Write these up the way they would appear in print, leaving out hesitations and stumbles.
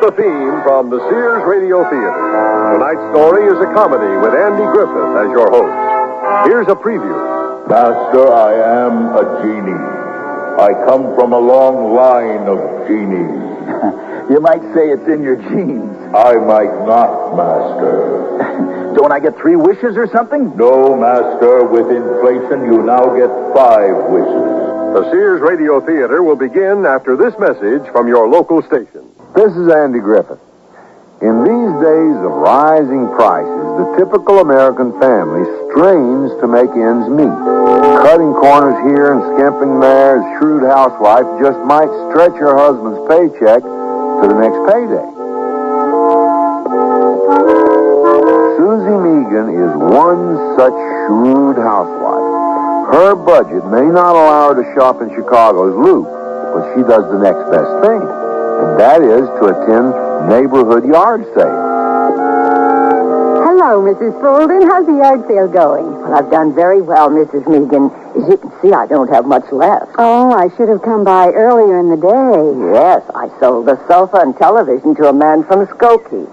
the theme from the Sears Radio Theater. Tonight's story is a comedy with Andy Griffith as your host. Here's a preview. Master, I am a genie. I come from a long line of genies. You might say it's in your genes. I might not, Master. Don't I get 3 wishes or something? No, Master. With inflation, you now get 5 wishes. The Sears Radio Theater will begin after this message from your local station. This is Andy Griffith. In these days of rising prices, the typical American family strains to make ends meet. Cutting corners here and skimping there as shrewd housewife just might stretch her husband's paycheck to the next payday. Susie Megan is one such shrewd housewife. Her budget may not allow her to shop in Chicago's Loop, but she does the next best thing, and that is to attend neighborhood yard sales. Hello, Mrs. Fulton. How's the yard sale going? Well, I've done very well, Mrs. Megan. As you can see, I don't have much left. Oh, I should have come by earlier in the day. Yes, I sold a sofa and television to a man from Skokie.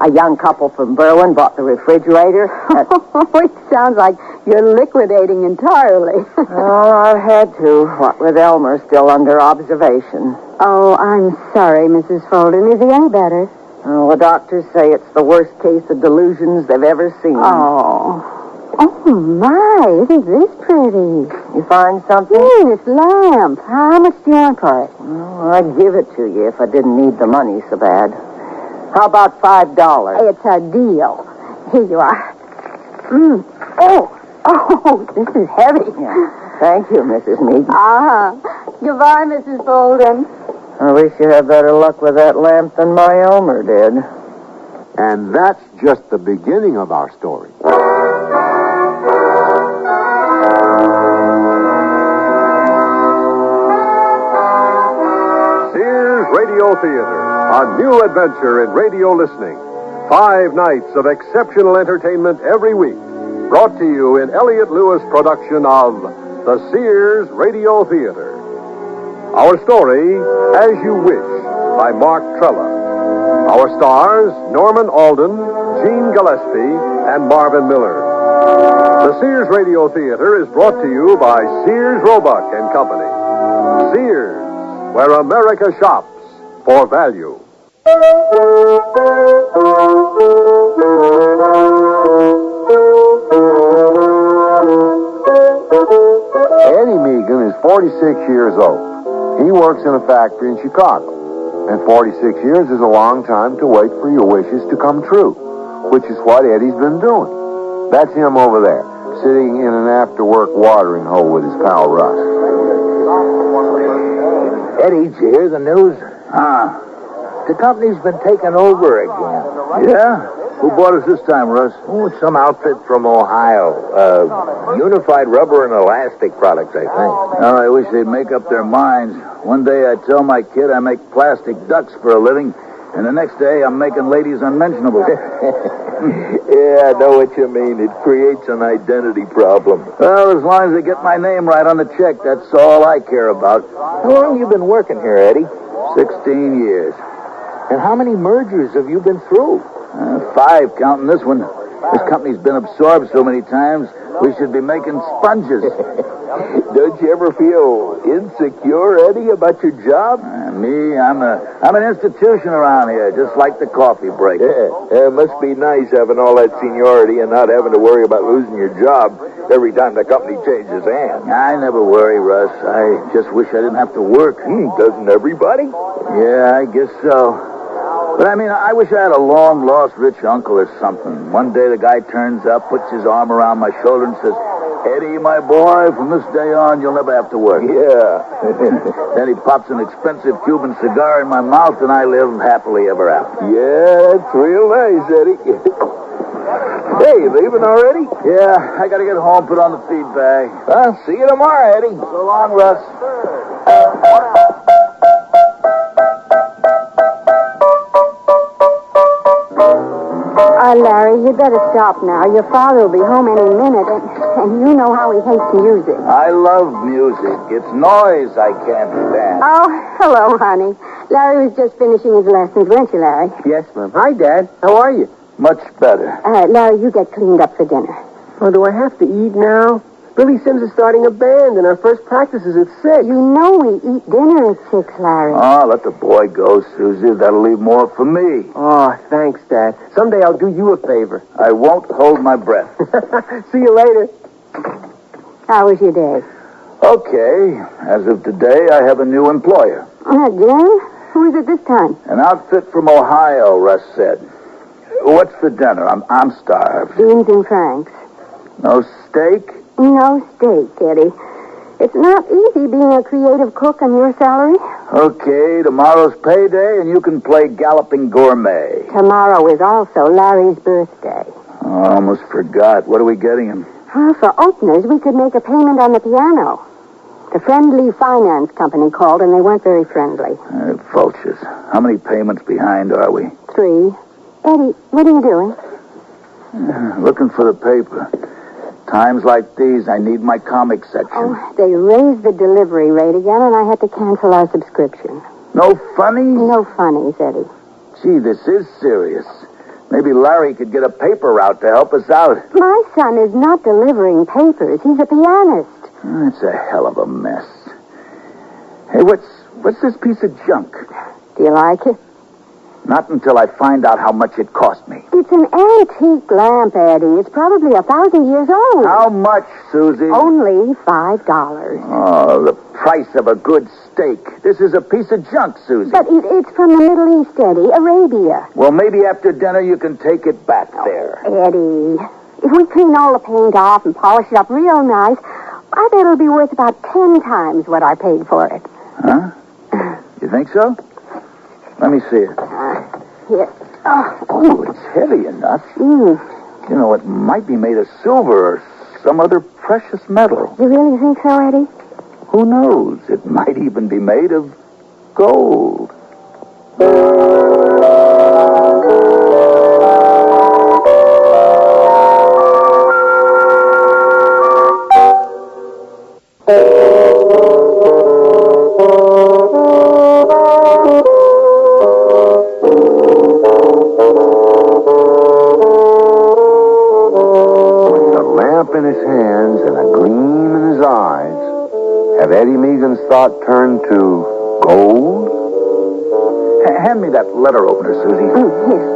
A young couple from Berwyn bought the refrigerator. Oh, it sounds like you're liquidating entirely. Oh, I've had to, what with Elmer still under observation. Oh, I'm sorry, Mrs. Fulton. Is he any better? Oh, the doctors say it's the worst case of delusions they've ever seen. Oh, my, isn't this pretty? You find something? Yes, lamp. How much do you want for it? Oh, I'd give it to you if I didn't need the money so bad. How about $5? It's a deal. Here you are. Oh, this is heavy. Yeah. Thank you, Mrs. Meaden. Goodbye, Mrs. Fulton. I wish you had better luck with that lamp than my Elmer did. And that's just the beginning of our story. Sears Radio Theater, a new adventure in radio listening. 5 nights of exceptional entertainment every week. Brought to you in Elliott Lewis production of the Sears Radio Theater. Our story, As You Wish, by Mark Trella. Our stars, Norman Alden, Gene Gillespie, and Marvin Miller. The Sears Radio Theater is brought to you by Sears Roebuck and Company. Sears, where America shops for value. Eddie Megan is 46 years old. He works in a factory in Chicago. And 46 years is a long time to wait for your wishes to come true, which is what Eddie's been doing. That's him over there, sitting in an after-work watering hole with his pal Russ. Eddie, did you hear the news? The company's been taken over again. Yeah? Who bought us this time, Russ? Oh, some outfit from Ohio. Unified Rubber and Elastic Products, I think. Oh, I wish they'd make up their minds. One day I tell my kid I make plastic ducks for a living, and the next day I'm making ladies unmentionable. Yeah, I know what you mean. It creates an identity problem. Well, as long as they get my name right on the check, that's all I care about. How long have you been working here, Eddie? 16 years. And how many mergers have you been through? 5, counting this one. This company's been absorbed so many times, we should be making sponges. Don't you ever feel insecure, Eddie, about your job? Me, I'm an institution around here, just like the coffee break. Yeah, it must be nice having all that seniority and not having to worry about losing your job every time the company changes hands. I never worry, Russ. I just wish I didn't have to work. Doesn't everybody? Yeah, I guess so. But I wish I had a long-lost rich uncle or something. One day the guy turns up, puts his arm around my shoulder and says, Eddie, my boy, from this day on, you'll never have to work. Yeah. Then he pops an expensive Cuban cigar in my mouth, and I live happily ever after. Yeah, that's real nice, Eddie. Hey, you leaving already? Yeah, I gotta get home, put on the feed bag. Well, see you tomorrow, Eddie. So long, Russ. Larry, you'd better stop now. Your father will be home any minute, and you know how he hates music. I love music. It's noise I can't stand. Oh, hello, honey. Larry was just finishing his lessons, weren't you, Larry? Yes, Mom. Hi, Dad. How are you? Much better. Larry, you get cleaned up for dinner. Oh, do I have to eat now? Billy Sims is starting a band, and our first practice is at 6. You know we eat dinner at 6, Larry. Oh, let the boy go, Susie. That'll leave more for me. Oh, thanks, Dad. Someday I'll do you a favor. I won't hold my breath. See you later. How was your day? Okay. As of today, I have a new employer. Jim? Who is it this time? An outfit from Ohio, Russ said. What's for dinner? I'm starved. Beans and Franks. No steak? No steak, Eddie. It's not easy being a creative cook on your salary. Okay, tomorrow's payday, and you can play Galloping Gourmet. Tomorrow is also Larry's birthday. Oh, I almost forgot. What are we getting him? Well, for openers, we could make a payment on the piano. The friendly finance company called, and they weren't very friendly. Vultures. How many payments behind are we? 3. Eddie, what are you doing? Looking for the paper. Times like these, I need my comic section. Oh, they raised the delivery rate again, and I had to cancel our subscription. No funnies? No funnies, Eddie. Gee, this is serious. Maybe Larry could get a paper route to help us out. My son is not delivering papers. He's a pianist. It's a hell of a mess. Hey, what's this piece of junk? Do you like it? Not until I find out how much it cost me. It's an antique lamp, Eddie. It's probably 1,000 years old. How much, Susie? Only $5. Oh, the price of a good steak. This is a piece of junk, Susie. But it's from the Middle East, Eddie. Arabia. Well, maybe after dinner you can take it back there. Eddie, if we clean all the paint off and polish it up real nice, I bet it'll be worth about 10 times what I paid for it. Huh? You think so? Let me see it. Here. Oh, it's heavy enough. Mm. You know, it might be made of silver or some other precious metal. You really think so, Eddie? Who knows? It might even be made of gold. Thought turned to gold? Hand me that letter opener, Susie. Here.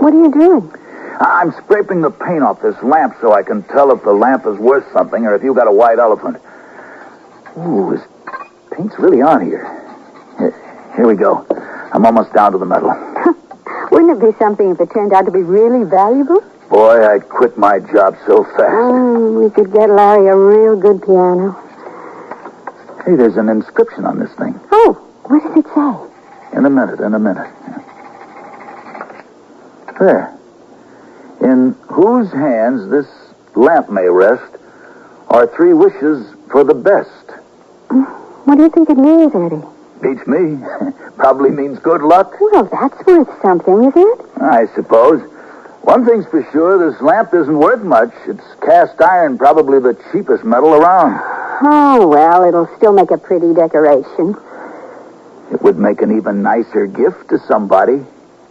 What are you doing? I'm scraping the paint off this lamp so I can tell if the lamp is worth something or if you got a white elephant. Ooh, this paint's really on here. Here we go. I'm almost down to the metal. Wouldn't it be something if it turned out to be really valuable? Boy, I'd quit my job so fast. We could get Larry a real good piano. Hey, there's an inscription on this thing. Oh, what does it say? In a minute. There. In whose hands this lamp may rest are 3 wishes for the best. What do you think it means, Eddie? Beats me. Probably means good luck. Well, that's worth something, isn't it? I suppose. One thing's for sure, this lamp isn't worth much. It's cast iron, probably the cheapest metal around. Oh, well, it'll still make a pretty decoration. It would make an even nicer gift to somebody.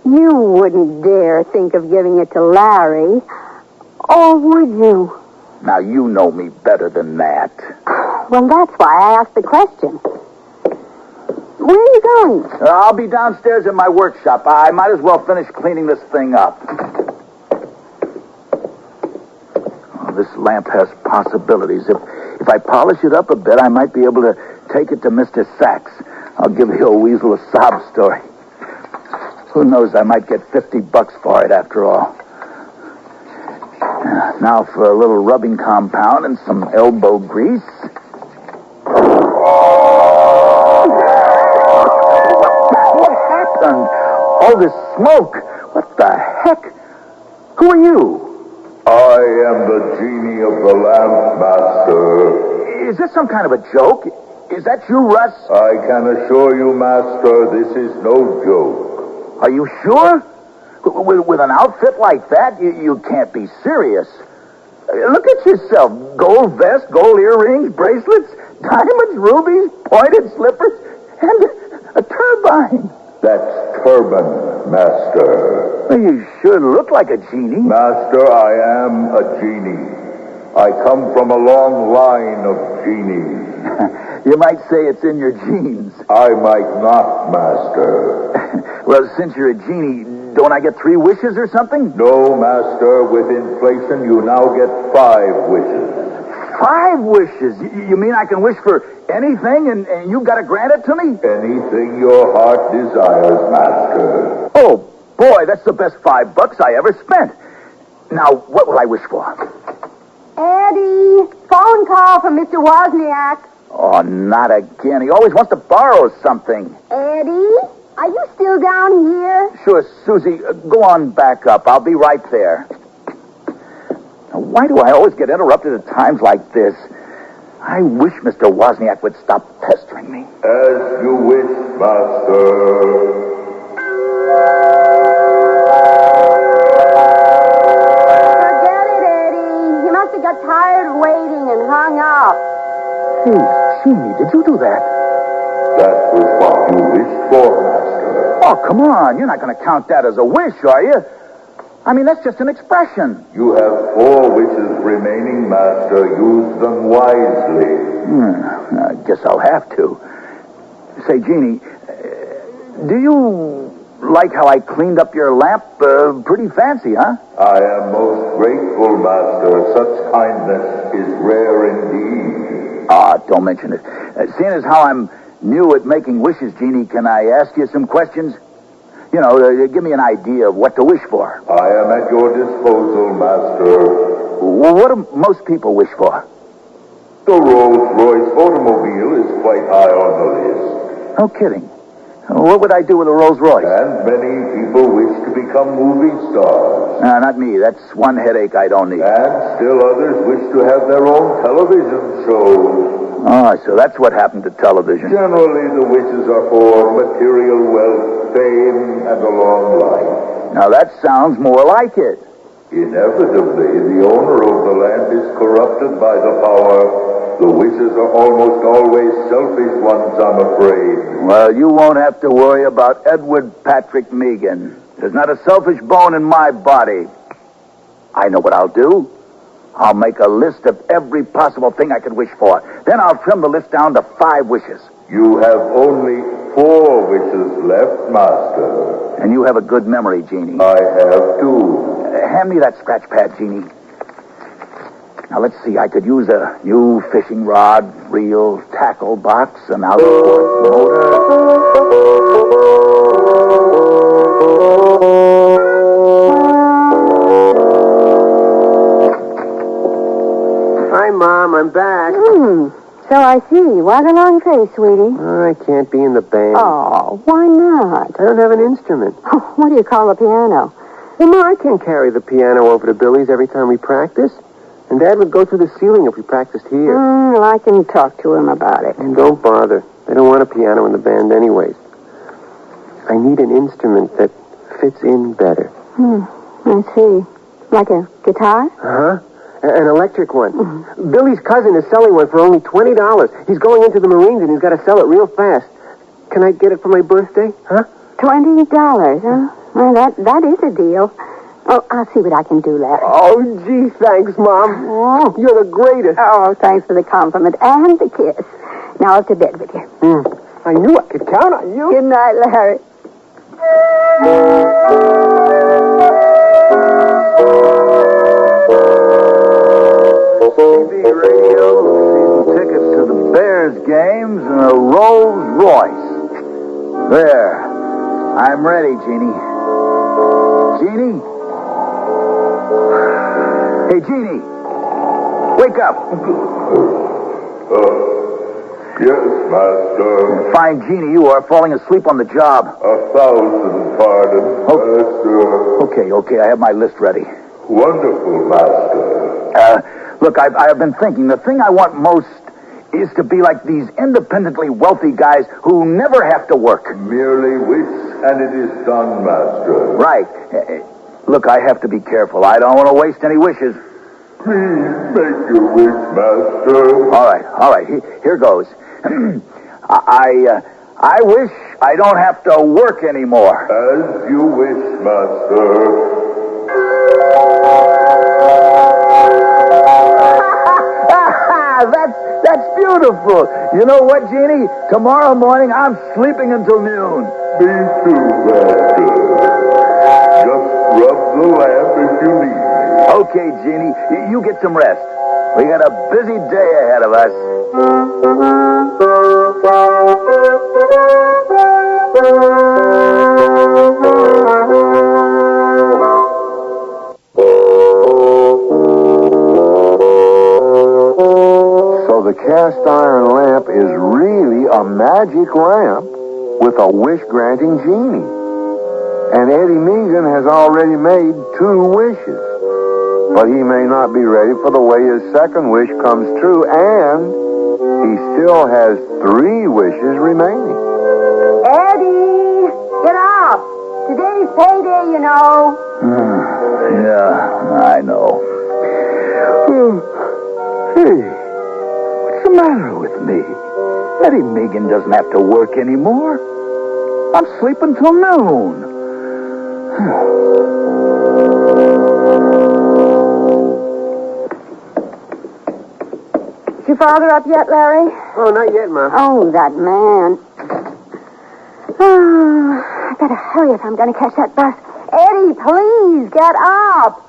You wouldn't dare think of giving it to Larry, or would you? Now, you know me better than that. Well, that's why I asked the question. Where are you going? I'll be downstairs in my workshop. I might as well finish cleaning this thing up. This lamp has possibilities. If I polish it up a bit, I might be able to take it to Mr. Sachs. I'll give the old weasel a sob story. Who knows, I might get $50 for it after all. Now for a little rubbing compound and some elbow grease. What happened? All this smoke. What the heck? Who are you? I am the genie of the lamp, master. Is this some kind of a joke? Is that you, Russ? I can assure you, master, this is no joke. Are you sure? With an outfit like that, you can't be serious. Look at yourself. Gold vest, gold earrings, bracelets. Diamonds, rubies, pointed slippers, and a turbine. That's turban, Master. Well, you sure look like a genie. Master, I am a genie. I come from a long line of genies. You might say it's in your genes. I might not, Master. Well, since you're a genie, don't I get 3 wishes or something? No, Master. With inflation, you now get 5 wishes. 5 wishes? You mean I can wish for anything and you've got to grant it to me? Anything your heart desires, Master. Oh, boy, that's the best $5 I ever spent. Now, what will I wish for? Eddie, phone call from Mr. Wozniak. Oh, not again. He always wants to borrow something. Eddie, are you still down here? Sure, Susie, go on back up. I'll be right there. Now, why do I always get interrupted at times like this? I wish Mr. Wozniak would stop pestering me. As you wish, Master. Got tired of waiting and hung up. Hey, Jeannie, did you do that? That was what you wished for, Master. Oh, come on. You're not going to count that as a wish, are you? I mean, that's just an expression. You have 4 wishes remaining, Master. Use them wisely. I guess I'll have to. Say, Jeannie, do you like how I cleaned up your lamp? Pretty fancy, huh? I am most grateful, Master. Such kindness is rare indeed. Don't mention it. Seeing as how I'm new at making wishes, Jeannie, can I ask you some questions? You know, give me an idea of what to wish for. I am at your disposal, Master. Well, what do most people wish for? The Rolls-Royce automobile is quite high on the list. No kidding. What would I do with a Rolls Royce? And many people wish to become movie stars. Not me. That's one headache I don't need. And still others wish to have their own television shows. Oh, so that's what happened to television. Generally, the wishes are for material wealth, fame, and a long life. Now, that sounds more like it. Inevitably, the owner of the land is corrupted by the power. The wishes are almost always selfish ones, I'm afraid. Well, you won't have to worry about Edward Patrick Megan. There's not a selfish bone in my body. I know what I'll do. I'll make a list of every possible thing I could wish for. Then I'll trim the list down to 5 wishes. You have only 4 wishes left, Master. And you have a good memory, Jeannie. I have, too. Hand me that scratch pad, Jeannie. Now, let's see. I could use a new fishing rod, reel, tackle box, an outboard motor. Hi, Mom. I'm back. So I see. What a long face, sweetie. I can't be in the band. Oh, why not? I don't have an instrument. Oh, what do you call a piano? Well, Ma, I can carry the piano over to Billy's every time we practice. And Dad would go through the ceiling if we practiced here. Well, I can talk to him about it. And don't bother. They don't want a piano in the band anyways. I need an instrument that fits in better. I see. Like a guitar? Uh-huh. An electric one. Billy's cousin is selling one for only $20. He's going into the Marines and he's got to sell it real fast. Can I get it for my birthday? Huh? $20, huh? Well, that is a deal. Oh, I'll see what I can do, Larry. Oh, gee, thanks, Mom. You're the greatest. Oh, thanks for the compliment and the kiss. Now up to bed with you. I knew I could count on you. Good night, Larry. CB Radio, season tickets to the Bears games and a Rolls Royce. There. I'm ready, Jeannie. Jeannie? Hey, Jeannie. Wake up. Yes, Master. Fine, Jeannie, you are falling asleep on the job. 1,000 pardons, Master. Okay, I have my list ready. Wonderful, Master. Look, I've been thinking, the thing I want most is to be like these independently wealthy guys who never have to work. Merely wish, and it is done, Master. Right. Look, I have to be careful. I don't want to waste any wishes. Please make your wish, Master. All right. Here goes. I wish I don't have to work anymore. As you wish, Master. That's beautiful. You know what, Jeannie? Tomorrow morning I'm sleeping until noon. Me too, Master. Just rub the lamp if you need me. Okay, Jeannie, you get some rest. We got a busy day ahead of us. So the cast iron lamp is really a magic lamp with a wish-granting genie. And Eddie Meagan has already made 2 wishes. But he may not be ready for the way his second wish comes true, and he still has 3 wishes remaining. Eddie, get up. Today's payday, you know. Yeah, I know. Hey, what's the matter with me? Eddie Meagan doesn't have to work anymore. I'm sleeping till noon. Is your father up yet, Larry? Oh, not yet, Ma. Oh, that man. Oh, I better hurry if I'm going to catch that bus. Eddie, please, get up.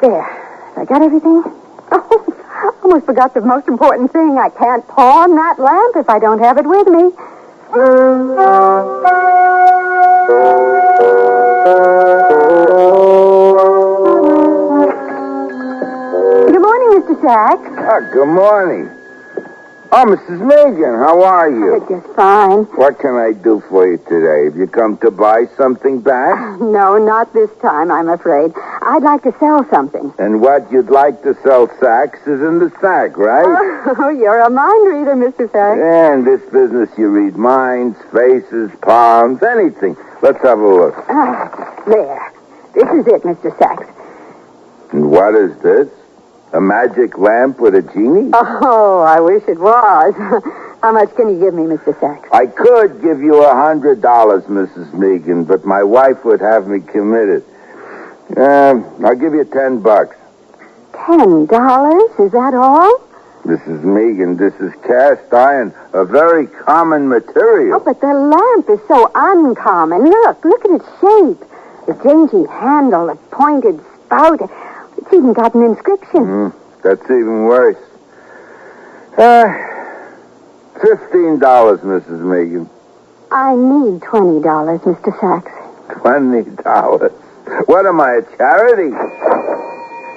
There. Have I got everything? Oh, I almost forgot the most important thing. I can't pawn that lamp if I don't have it with me. Good morning, Mr. Sachs. Good morning. Oh, Mrs. Meagan, how are you? Just fine. What can I do for you today? Have you come to buy something back? No, not this time, I'm afraid. I'd like to sell something. And what you'd like to sell, Sachs, is in the sack, right? Oh, you're a mind reader, Mr. Sachs. Yeah, in this business, you read minds, faces, palms, anything. Let's have a look. There. This is it, Mr. Sachs. And what is this? A magic lamp with a genie? Oh, I wish it was. How much can you give me, Mr. Sachs? I could give you $100, Mrs. Meagan, but my wife would have me committed. I'll give you $10. $10? Is that all? Mrs. Meagan, this is cast iron, a very common material. Oh, but the lamp is so uncommon. Look at its shape. The dainty handle, the pointed spout. It's even got an inscription. That's even worse. $15, Mrs. Meagan. I need $20, Mr. Sachs. $20. What am I, a charity?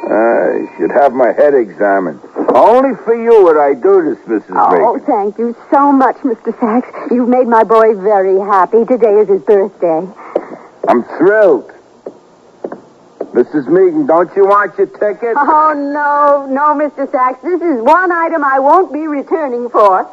I should have my head examined. Only for you would I do this, Mrs. Meagan. Oh, thank you so much, Mr. Sachs. You've made my boy very happy. Today is his birthday. I'm thrilled. Mrs. Meagan, don't you want your ticket? Oh, no, Mr. Sachs. This is one item I won't be returning for.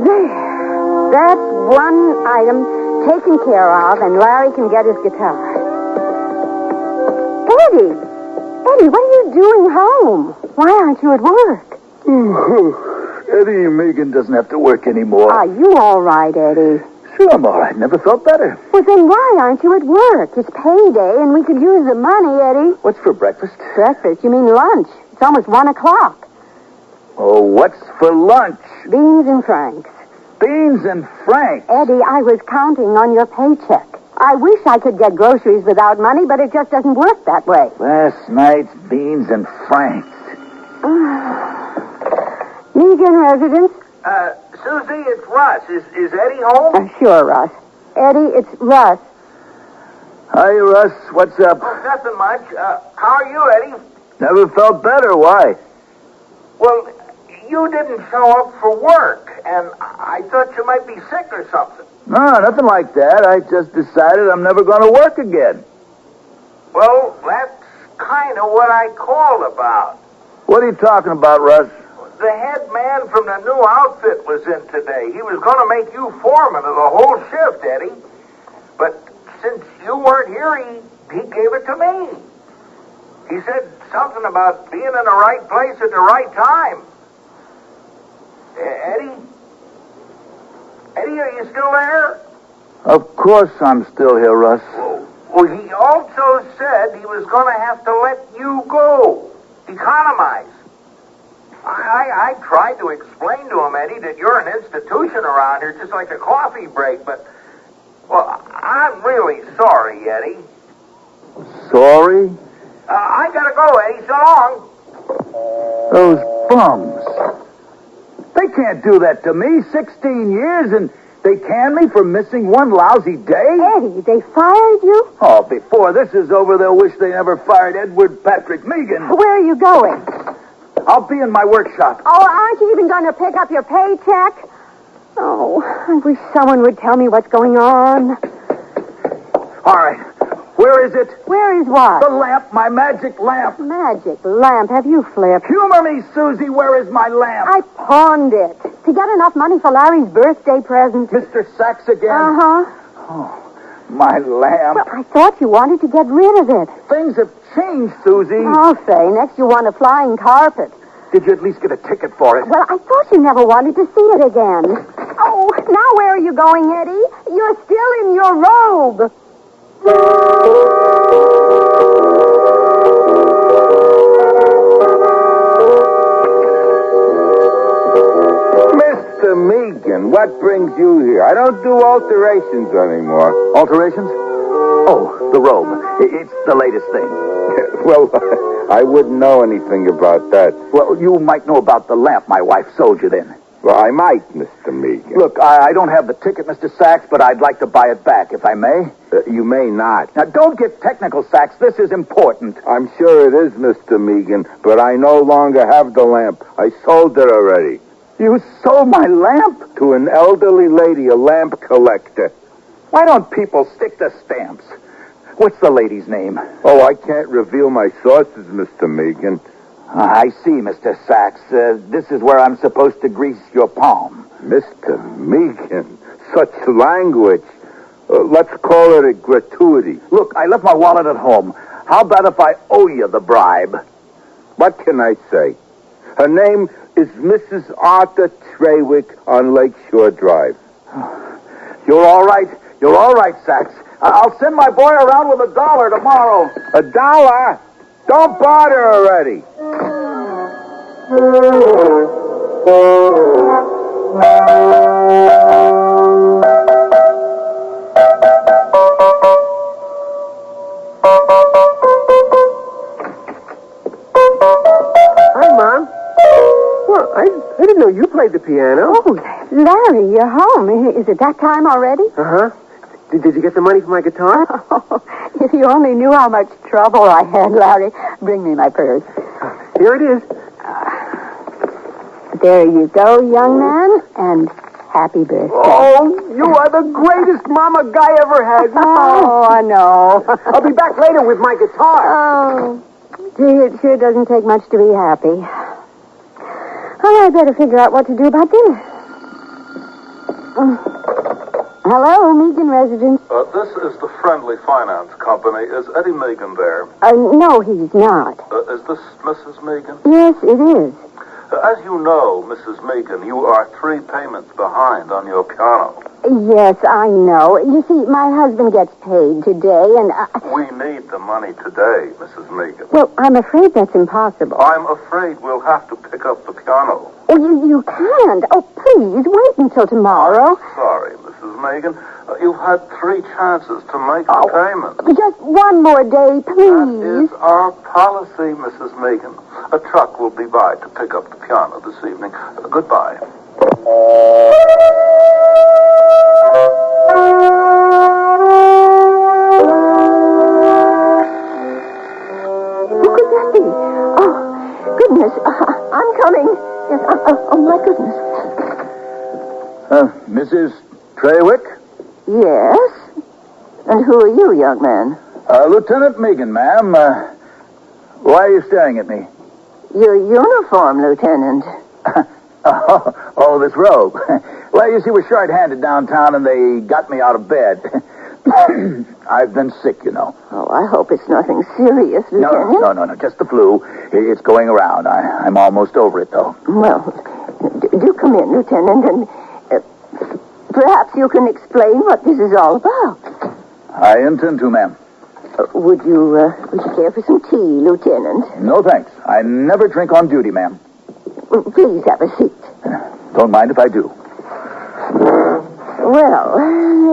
There. That's one item taken care of, and Larry can get his guitar. Eddie, what are you doing home? Why aren't you at work? Eddie Meagan doesn't have to work anymore. Are you all right, Eddie? Sure, I'm all right. Never felt better. Well, then why aren't you at work? It's payday, and we could use the money, Eddie. What's for breakfast? Breakfast? You mean lunch? It's almost 1 o'clock. Oh, what's for lunch? Beans and franks. Beans and franks. Eddie, I was counting on your paycheck. I wish I could get groceries without money, but it just doesn't work that way. Last night's beans and franks. Meagan residence? Susie, it's Russ. Is Eddie home? Sure, Russ. Eddie, it's Russ. Hi, Russ. What's up? Oh, nothing much. How are you, Eddie? Never felt better. Why? Well, you didn't show up for work, and I thought you might be sick or something. No, nothing like that. I just decided I'm never going to work again. Well, that's kind of what I called about. What are you talking about, Russ? the head man from the new outfit was in today. He was going to make you foreman of the whole shift, Eddie. But since you weren't here, he gave it to me. He said something about being in the right place at the right time. Eddie? Eddie, are you still there? Of course I'm still here, Russ. Well, he also said he was going to have to let you go. Economize. I tried to explain to him, Eddie, that you're an institution around here, just like a coffee break, but, well, I'm really sorry, Eddie. Sorry? I gotta go, Eddie. So long. Those bums. They can't do that to me. 16 years and they can me for missing one lousy day? Eddie, they fired you? Oh, before this is over, they'll wish they never fired Edward Patrick Megan. Where are you going? I'll be in my workshop. Oh, aren't you even going to pick up your paycheck? Oh, I wish someone would tell me what's going on. All right. Where is it? Where is what? The lamp, my magic lamp. Magic lamp. Have you flipped? Humor me, Susie. Where is my lamp? I pawned it to get enough money for Larry's birthday present. Mr. Sachs again? Uh-huh. Oh, my lamp. Well, I thought you wanted to get rid of it. Things have changed, Susie. I'll say. Next you want a flying carpet. Did you at least get a ticket for it? Well, I thought you never wanted to see it again. Oh, now where are you going, Eddie? You're still in your robe. Mr. Megan, what brings you here? I don't do alterations anymore. Alterations? Oh, the robe. It's the latest thing. Well, I wouldn't know anything about that. Well, you might know about the lamp my wife sold you then. Well, I might, Mr. Megan. Look, I don't have the ticket, Mr. Sachs, but I'd like to buy it back, if I may. You may not. Now, don't get technical, Sachs. This is important. I'm sure it is, Mr. Megan, but I no longer have the lamp. I sold it already. You sold my lamp? To an elderly lady, a lamp collector. Why don't people stick to stamps? What's the lady's name? Oh, I can't reveal my sources, Mr. Megan. I see, Mr. Sachs. This is where I'm supposed to grease your palm. Mr. Megan, such language. Let's call it a gratuity. Look, I left my wallet at home. How about if I owe you the bribe? What can I say? Her name is Mrs. Arthur Trawick on Lakeshore Drive. You're all right. You're all right, Sachs. I'll send my boy around with $1 tomorrow. $1? Don't bother already. Hi, Mom. Well, I didn't know you played the piano. Oh, Larry, you're home. Is it that time already? Uh-huh. Did you get the money for my guitar? Oh, if you only knew how much trouble I had, Larry. Bring me my purse. Here it is. There you go, young man, and happy birthday. Oh, you are the greatest mama guy ever had. Oh, I know. I'll be back later with my guitar. Oh, gee, it sure doesn't take much to be happy. Oh, I better figure out what to do about dinner. Hello, Megan residence. This is the Friendly Finance Company. Is Eddie Megan there? No, he's not. Is this Mrs. Megan? Yes, it is. As you know, Mrs. Megan, you are 3 payments behind on your piano. Yes, I know. You see, my husband gets paid today, and We need the money today, Mrs. Megan. Well, I'm afraid that's impossible. I'm afraid we'll have to pick up the piano. Oh, you can't. Oh, please, wait until tomorrow. Sorry, Mrs. Megan. You've had 3 chances to make the payment. Just one more day, That please. is our policy, Mrs. Megan. A truck will be by to pick up the piano this evening. Goodbye. Who could that be? Oh, goodness. I'm coming. Yes, oh, my goodness. Mrs. Trawick? Yes? And who are you, young man? Lieutenant Megan, ma'am. Why are you staring at me? Your uniform, Lieutenant. Oh, this robe. Well, you see, we're short-handed downtown, and they got me out of bed. I've been sick, you know. Oh, I hope it's nothing serious, Lieutenant. No, just the flu. It's going around. I'm almost over it, though. Well, do come in, Lieutenant, and perhaps you can explain what this is all about. I intend to, ma'am. Would you care for some tea, Lieutenant? No, thanks. I never drink on duty, ma'am. Please have a seat. Don't mind if I do. Well,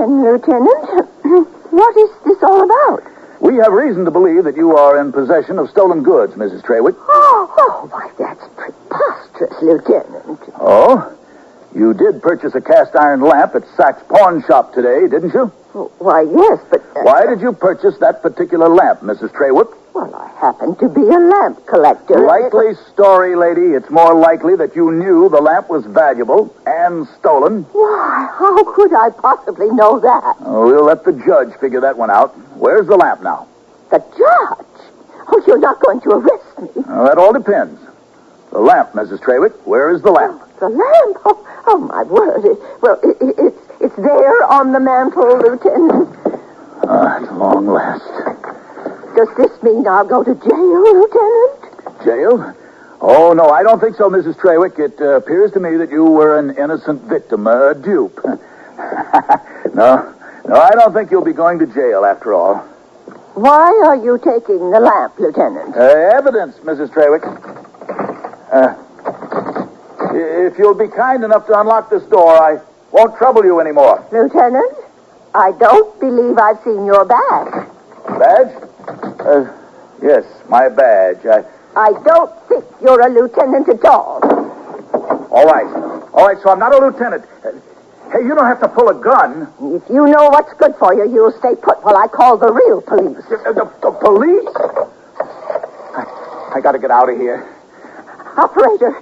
Lieutenant, what is this all about? We have reason to believe that you are in possession of stolen goods, Mrs. Traywick. Oh, why, that's preposterous, Lieutenant. Oh? You did purchase a cast-iron lamp at Sachs Pawn Shop today, didn't you? Why, yes, but... Why did you purchase that particular lamp, Mrs. Traywick? Well, I happen to be a lamp collector. Likely story, lady. It's more likely that you knew the lamp was valuable and stolen. Why, how could I possibly know that? We'll let the judge figure that one out. Where's the lamp now? The judge? Oh, you're not going to arrest me. That all depends. The lamp, Mrs. Traywick. Where is the lamp? The lamp? Oh my word. It's there on the mantel, Lieutenant. At long last. Does this mean I'll go to jail, Lieutenant? Jail? Oh, no, I don't think so, Mrs. Traywick. It appears to me that you were an innocent victim, a dupe. No, I don't think you'll be going to jail after all. Why are you taking the lamp, Lieutenant? Evidence, Mrs. Traywick. If you'll be kind enough to unlock this door, I won't trouble you anymore. Lieutenant, I don't believe I've seen your badge. Badge? Yes, my badge. I don't think you're a lieutenant at all. All right, so I'm not a lieutenant. Hey, you don't have to pull a gun. If you know what's good for you, you'll stay put while I call the real police. The police? I gotta get out of here. Operator,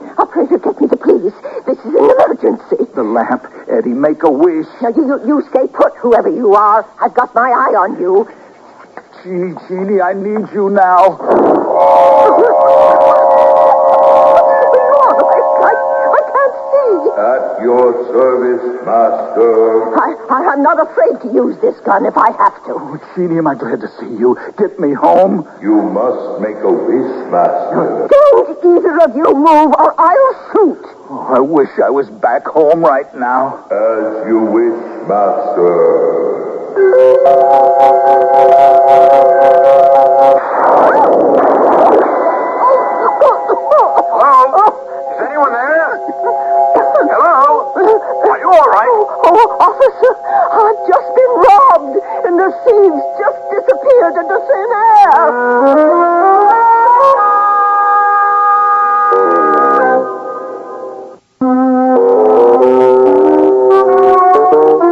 get me the police. This is an emergency. The lamp, Eddie, make a wish. Now, you stay put, whoever you are. I've got my eye on you. Gee, Jeannie, I need you now. I can't see. At your service, master. I'm not afraid to use this gun if I have to. Oh, Jeannie, am I glad to see you. Get me home. You must make a wish, master. Don't either of you move or I'll shoot. Oh, I wish I was back home right now. As you wish, master. Hello? Is anyone there? Hello? Are you all right? Oh, officer, I've just been robbed, and the thieves just disappeared into thin air.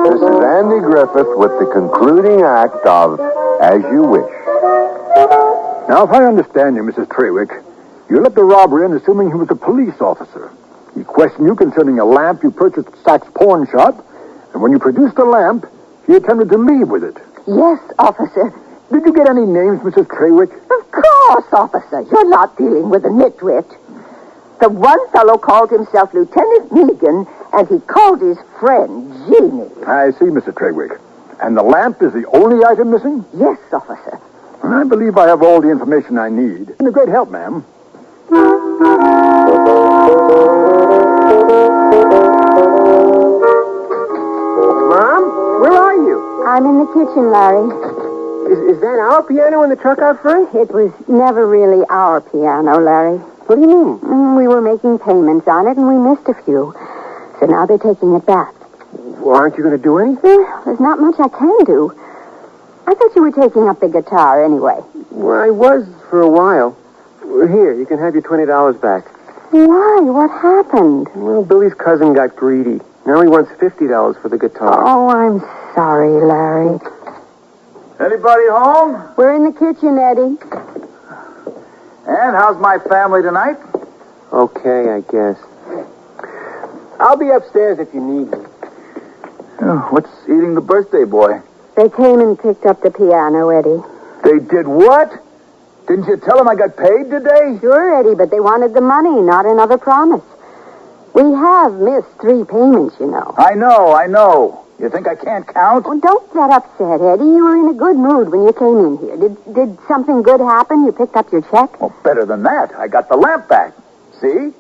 This is Andy Griffith with the concluding act of As You Wish. Now, if I understand you, Mrs. Traywick, you let the robber in assuming he was a police officer. He questioned you concerning a lamp you purchased at Sachs Pawn Shop, and when you produced the lamp, he attempted to leave with it. Yes, officer. Did you get any names, Mrs. Traywick? Of course, officer. You're not dealing with a nitwit. The one fellow called himself Lieutenant Meagan, and he called his friend Jeannie. I see, Mr. Traywick. And the lamp is the only item missing? Yes, officer. I believe I have all the information I need. And a great help, ma'am. Mom, where are you? I'm in the kitchen, Larry. Is that our piano in the truck out front? It was never really our piano, Larry. What do you mean? We were making payments on it, and we missed a few. So now they're taking it back. Well, aren't you going to do anything? There's not much I can do. I thought you were taking up the guitar anyway. Well, I was for a while. Here, you can have your $20 back. Why? What happened? Well, Billy's cousin got greedy. Now he wants $50 for the guitar. Oh, I'm sorry, Larry. Anybody home? We're in the kitchen, Eddie. And how's my family tonight? Okay, I guess. I'll be upstairs if you need me. Oh, what's eating the birthday boy? They came and picked up the piano, Eddie. They did what? Didn't you tell them I got paid today? Sure, Eddie, but they wanted the money, not another promise. We have missed 3 payments, you know. I know. You think I can't count? Oh, don't get upset, Eddie. You were in a good mood when you came in here. Did something good happen? You picked up your check? Well, better than that. I got the lamp back. See?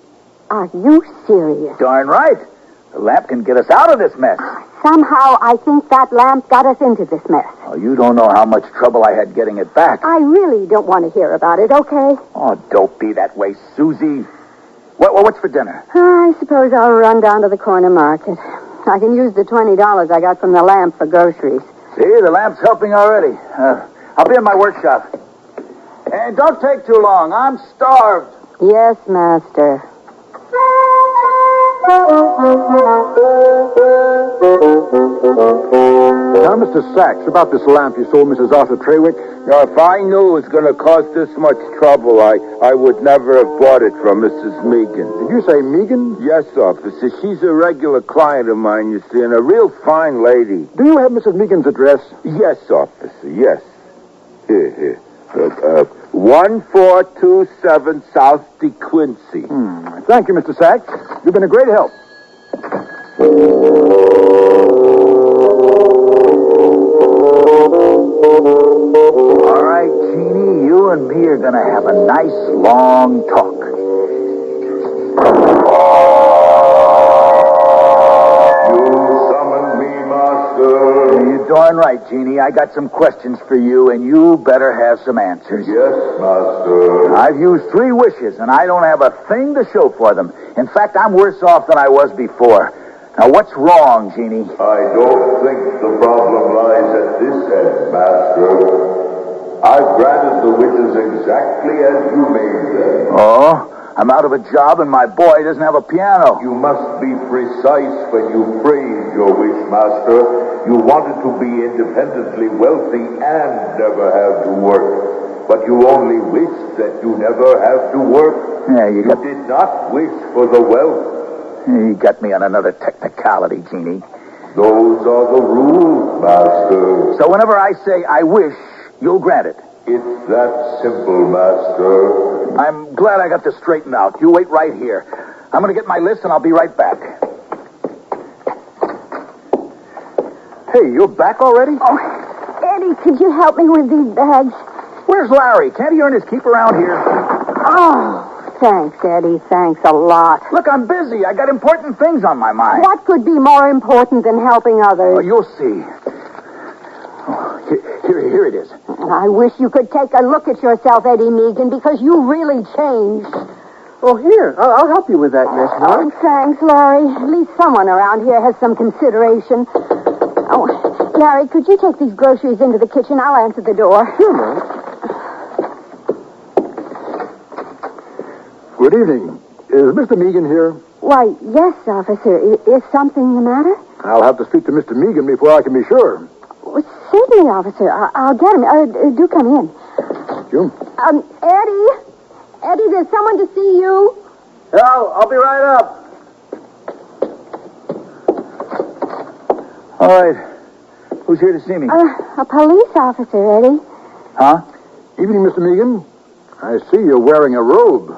Are you serious? Darn right. The lamp can get us out of this mess. Somehow, I think that lamp got us into this mess. Oh, you don't know how much trouble I had getting it back. I really don't want to hear about it, okay? Oh, don't be that way, Susie. What's for dinner? I suppose I'll run down to the corner market. I can use the $20 I got from the lamp for groceries. See, the lamp's helping already. I'll be in my workshop. And don't take too long. I'm starved. Yes, master. Now, Mr. Sachs, about this lamp you sold Mrs. Arthur Treywick. Now, if I knew it was going to cause this much trouble, I would never have bought it from Mrs. Megan. Did you say Megan? Yes, officer. She's a regular client of mine, you see, and a real fine lady. Do you have Mrs. Megan's address? Yes, officer, yes. Here. 1427 South DeQuincy. Thank you, Mr. Sachs. You've been a great help. All right, Jeannie, you and me are going to have a nice, long talk. You summoned me, master. You're darn right, Jeannie. I got some questions for you, and you better have some answers. Yes, master. I've used 3 wishes, and I don't have a thing to show for them. In fact, I'm worse off than I was before. Now, what's wrong, Jeannie? I don't think the problem lies at this end, master. I've granted the wishes exactly as you made them. Oh? I'm out of a job and my boy doesn't have a piano. You must be precise when you phrase your wish, master. You wanted to be independently wealthy and never have to work. But you only wished that you never have to work. Yeah, you did not wish for the wealth. You got me on another technicality, Jeannie. Those are the rules, master. So whenever I say I wish, you'll grant it. It's that simple, master. I'm glad I got this straightened out. You wait right here. I'm going to get my list and I'll be right back. Hey, you're back already? Oh, Eddie, could you help me with these bags? Where's Larry? Can't he earn his keep around here? Oh, thanks, Eddie. Thanks a lot. Look, I'm busy. I got important things on my mind. What could be more important than helping others? Oh, you'll see. Oh, here it is. I wish you could take a look at yourself, Eddie Megan, because you really changed. Oh, here. I'll help you with that, Miss Oh, thanks, Larry. At least someone around here has some consideration. Oh, Larry, could you take these groceries into the kitchen? I'll answer the door. Sure, Mom. Good evening. Is Mr. Megan here? Why, yes, officer. Is something the matter? I'll have to speak to Mr. Megan before I can be sure. Well, certainly, officer. I'll get him. Do come in. Thank you. Eddie? Eddie, there's someone to see you. I'll be right up. All right. Who's here to see me? A police officer, Eddie. Huh? Evening, Mr. Megan. I see you're wearing a robe.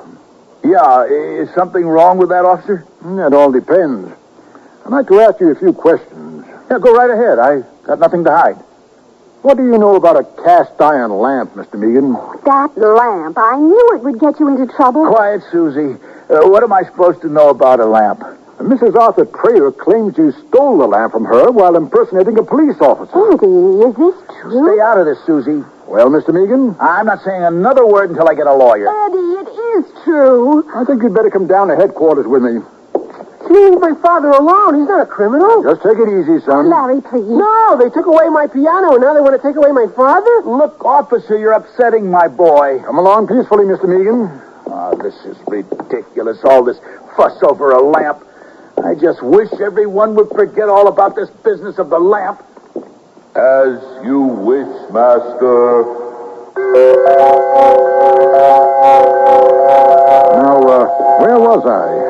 Yeah, is something wrong with that, officer? That all depends. I'd like to ask you a few questions. Yeah, go right ahead. I got nothing to hide. What do you know about a cast iron lamp, Mr. Megan? That lamp. I knew it would get you into trouble. Quiet, Susie. What am I supposed to know about a lamp? Mrs. Arthur Trader claims you stole the lamp from her while impersonating a police officer. Eddie, is this true? Stay out of this, Susie. Well, Mr. Megan? I'm not saying another word until I get a lawyer. Eddie, it is true. I think you'd better come down to headquarters with me. Leave my father alone. He's not a criminal. Just take it easy, son. Larry, please. No, they took away my piano, and now they want to take away my father? Look, officer, you're upsetting my boy. Come along peacefully, Mr. Megan. Oh, this is ridiculous, all this fuss over a lamp. I just wish everyone would forget all about this business of the lamp. As you wish, master. Now, where was I?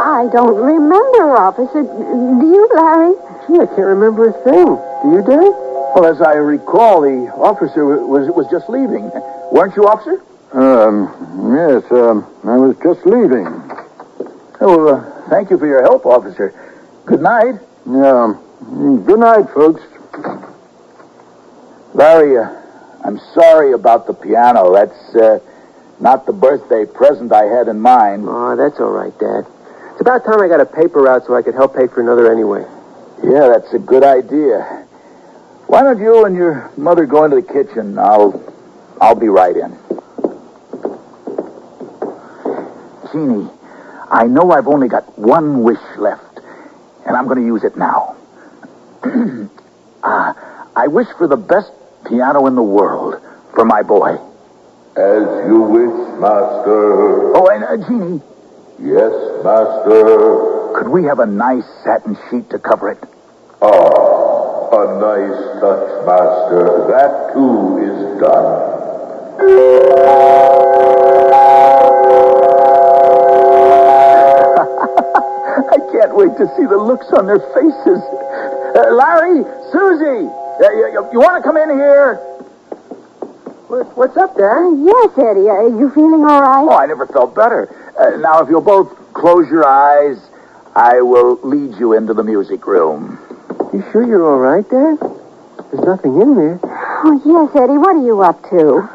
I don't remember, officer. Do you, Larry? Gee, I can't remember a thing. Do you, Dad? Well, as I recall, the officer was just leaving. Weren't you, officer? Yes, I was just leaving. Oh, Thank you for your help, officer. Good night. Yeah. Good night, folks. Larry, I'm sorry about the piano. That's not the birthday present I had in mind. Oh, that's all right, Dad. It's about time I got a paper route so I could help pay for another anyway. Yeah, that's a good idea. Why don't you and your mother go into the kitchen? I'll be right in. Jeannie, I know I've only got one wish left, and I'm going to use it now. I wish for the best piano in the world for my boy. As you wish, Master. Oh, and Jeannie. Yes, Master. Could we have a nice satin sheet to cover it? Ah, a nice touch, Master. That, too, is done. I can't wait to see the looks on their faces. Larry, Susie, you want to come in here? What's up, Dad? Yes, Eddie. Are you feeling all right? Oh, I never felt better. Now, if you'll both close your eyes, I will lead you into the music room. You sure you're all right, Dad? There's nothing in there. Oh, yes, Eddie. What are you up to?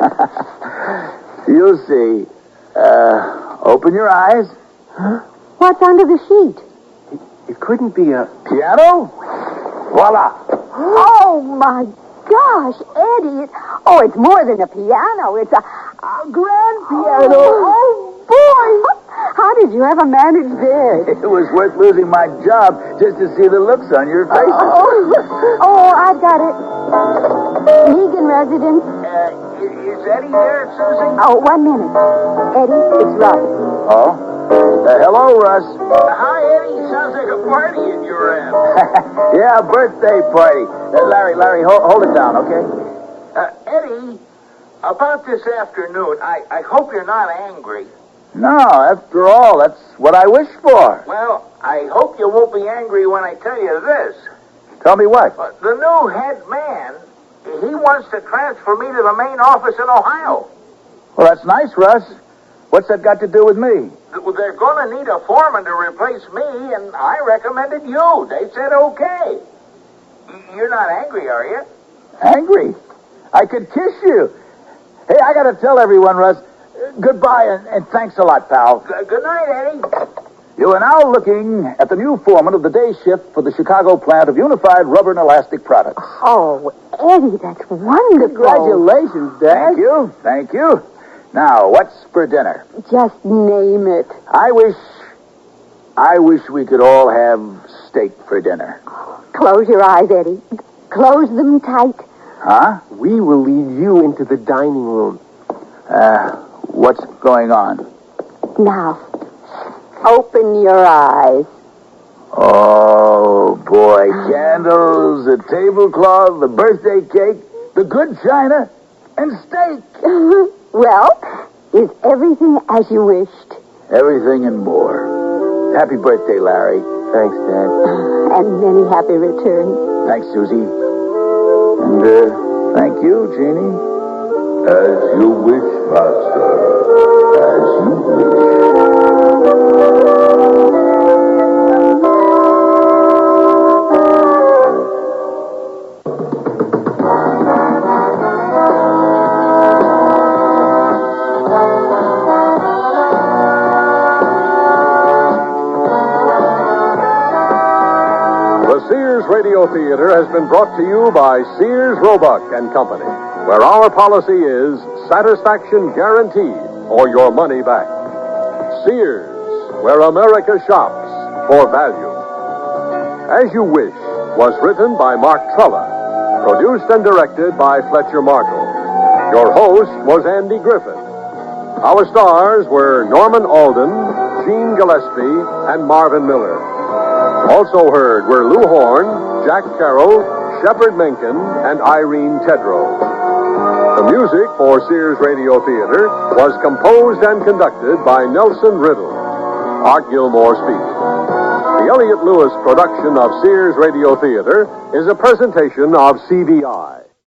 You'll see. Open your eyes. Huh? What's under the sheet? It couldn't be a... Piano? Voila. Oh, my gosh, Eddie. It's more than a piano. It's a grand piano. Oh, boy. How did you ever manage this? It was worth losing my job just to see the looks on your faces. I've got it. Megan residence. Is Eddie there, Susie? Oh, 1 minute. Eddie, it's Russ. Oh? Hello, Russ. Hi, Eddie. Sounds like a party at your end. Yeah, a birthday party. Larry, hold it down, okay? Eddie, about this afternoon, I hope you're not angry. No, after all, that's what I wish for. Well, I hope you won't be angry when I tell you this. Tell me what? The new head man, he wants to transfer me to the main office in Ohio. Well, that's nice, Russ. What's that got to do with me? They're going to need a foreman to replace me, and I recommended you. They said okay. You're not angry, are you? Angry? I could kiss you. Hey, I got to tell everyone, Russ, goodbye and thanks a lot, pal. Good night, Eddie. You are now looking at the new foreman of the day shift for the Chicago plant of Unified Rubber and Elastic Products. Oh, Eddie, that's wonderful. Congratulations, Dad. Thank you. Now, what's for dinner? Just name it. I wish we could all have steak for dinner. Close your eyes, Eddie. Close them tight. Huh? We will lead you into the dining room. What's going on? Now, open your eyes. Oh, boy. Candles, a tablecloth, the birthday cake, the good china, and steak. Well, is everything as you wished? Everything and more. Happy birthday, Larry. Thanks, Dad. And many happy returns. Thanks, Susie. And, thank you, Jeannie. As you wish, Master. As you wish. Sears Radio Theater has been brought to you by Sears Roebuck and Company, where our policy is satisfaction guaranteed or your money back. Sears, where America shops for value. As You Wish was written by Mark Trella, produced and directed by Fletcher Markle. Your host was Andy Griffith. Our stars were Norman Alden, Gene Gillespie, and Marvin Miller. Also heard were Lou Horn, Jack Carroll, Shepard Menken, and Irene Tedrow. The music for Sears Radio Theater was composed and conducted by Nelson Riddle. Art Gilmore speaking. The Elliott Lewis production of Sears Radio Theater is a presentation of CBI.